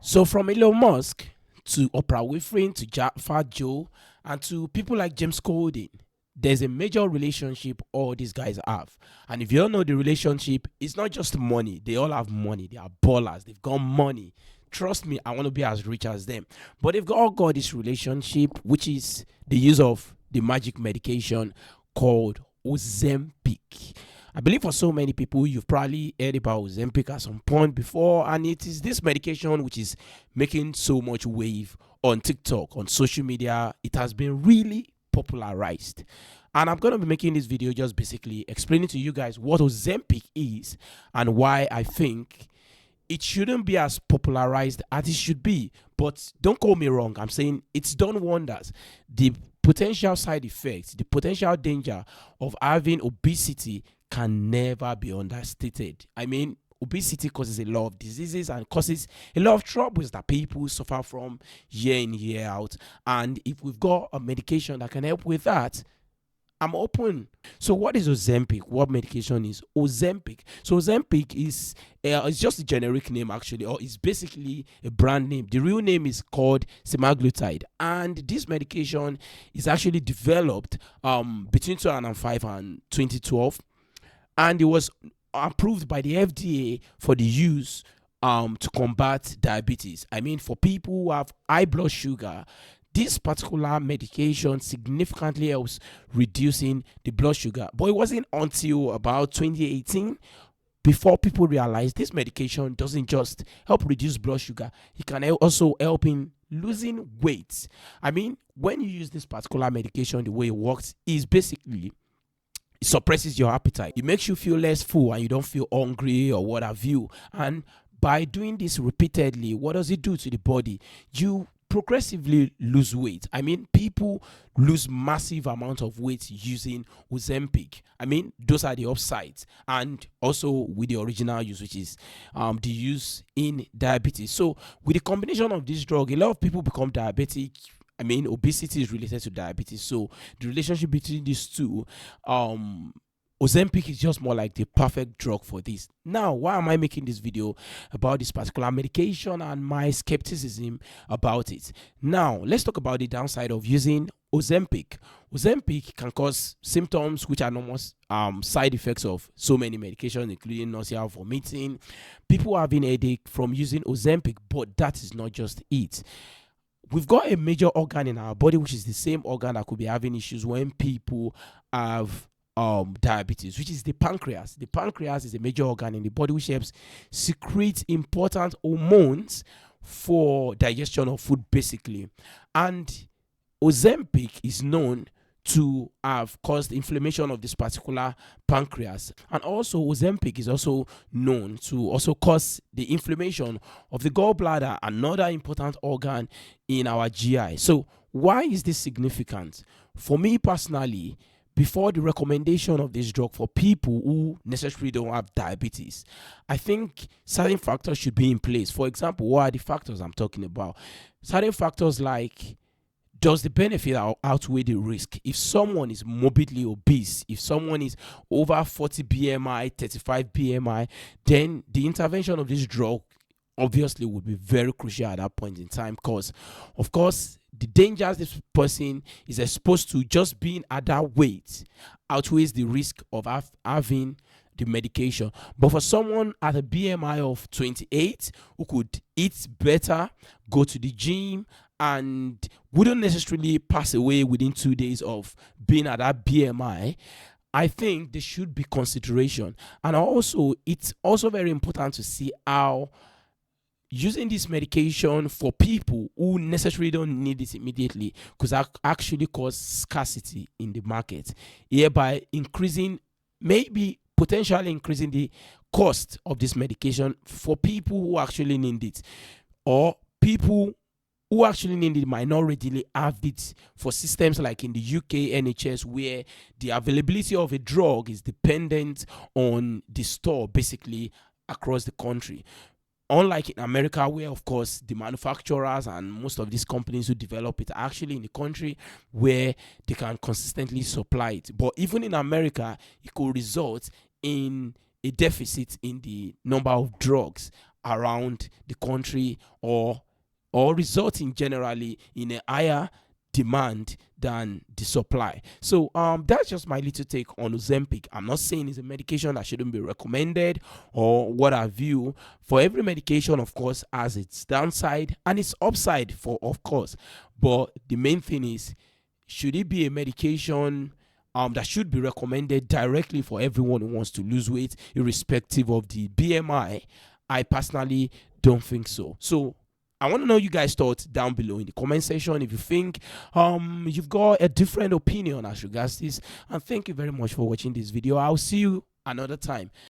So from Elon Musk to Oprah Winfrey to Fat Joe and to people like James Corden, there's a major relationship all these guys have. And if you all know the relationship, it's not just money. They all have money. They are ballers. They've got money. Trust me, I want to be as rich as them. But they've all got this relationship, which is the use of the magic medication called Ozempic. I believe for so many people, you've probably heard about Ozempic at some point before, and it is this medication which is making so much wave on TikTok, on social media. It has been really popularized. And I'm going to be making this video just basically explaining to you guys what Ozempic is and why I think it shouldn't be as popularized as it should be. But don't call me wrong. I'm saying it's done wonders. The potential side effects, the potential danger of having obesity can never be understated. I mean, obesity causes a lot of diseases and causes a lot of troubles that people suffer from year in, year out. And if we've got a medication that can help with that, I'm open. So what is Ozempic? What medication is Ozempic? So Ozempic is it's just a generic name actually, or it's basically a brand name. The real name is called semaglutide, and this medication is actually developed between 2005 and 2012, and it was approved by the FDA for the use to combat diabetes. I mean, for people who have high blood sugar, this particular medication significantly helps reducing the blood sugar. But it wasn't until about 2018 before people realized this medication doesn't just help reduce blood sugar, it can also help in losing weight. I mean, when you use this particular medication, the way it works is basically it suppresses your appetite. It makes you feel less full and you don't feel hungry or what have you. And by doing this repeatedly, what does it do to the body? You progressively lose weight. I mean, people lose massive amount of weight using Ozempic. I mean, those are the upsides, and also with the original use, which is the use in diabetes. So with the combination of this drug, a lot of people become diabetic. I mean, obesity is related to diabetes, so the relationship between these two, Ozempic is just more like the perfect drug for this. Now, why am I making this video about this particular medication and my skepticism about it? Now, let's talk about the downside of using Ozempic. Ozempic can cause symptoms which are normal side effects of so many medications, including nausea, vomiting, people having headache from using Ozempic, but that is not just it. We've got a major organ in our body, which is the same organ that could be having issues when people have diabetes, which is the pancreas. The pancreas is a major organ in the body which helps secrete important hormones for digestion of food basically. And Ozempic is known to have caused inflammation of this particular pancreas, and also Ozempic is also known to also cause the inflammation of the gallbladder, another important organ in our GI. So why is this significant? For me personally, before the recommendation of this drug for people who necessarily don't have diabetes, I think certain factors should be in place. For example, what are the factors I'm talking about? Certain factors like, does the benefit outweigh the risk? If someone is morbidly obese, if someone is over 40 BMI, 35 BMI, then the intervention of this drug obviously would be very crucial at that point in time, because of course the dangers this person is exposed to just being at that weight outweighs the risk of having the medication. But for someone at a BMI of 28 who could eat better, go to the gym, and wouldn't necessarily pass away within 2 days of being at that BMI, I think there should be consideration. And also, it's also very important to see how using this medication for people who necessarily don't need it immediately could actually cause scarcity in the market, hereby increasing, maybe potentially increasing the cost of this medication for people who actually need it, or people who actually need it might not readily have it for systems like in the UK NHS, where the availability of a drug is dependent on the store basically across the country. Unlike in America, where of course the manufacturers and most of these companies who develop it are actually in the country where they can consistently supply it. But even in America, it could result in a deficit in the number of drugs around the country, or resulting generally in a higher demand than the supply. So that's just my little take on Ozempic. I'm not saying it's a medication that shouldn't be recommended or what have you. For every medication, of course, has its downside and its upside, for of course. But the main thing is, should it be a medication that should be recommended directly for everyone who wants to lose weight, irrespective of the BMI? I personally don't think so. So I want to know you guys' thoughts down below in the comment section. If you think you've got a different opinion as regards this, and thank you very much for watching this video. I'll see you another time.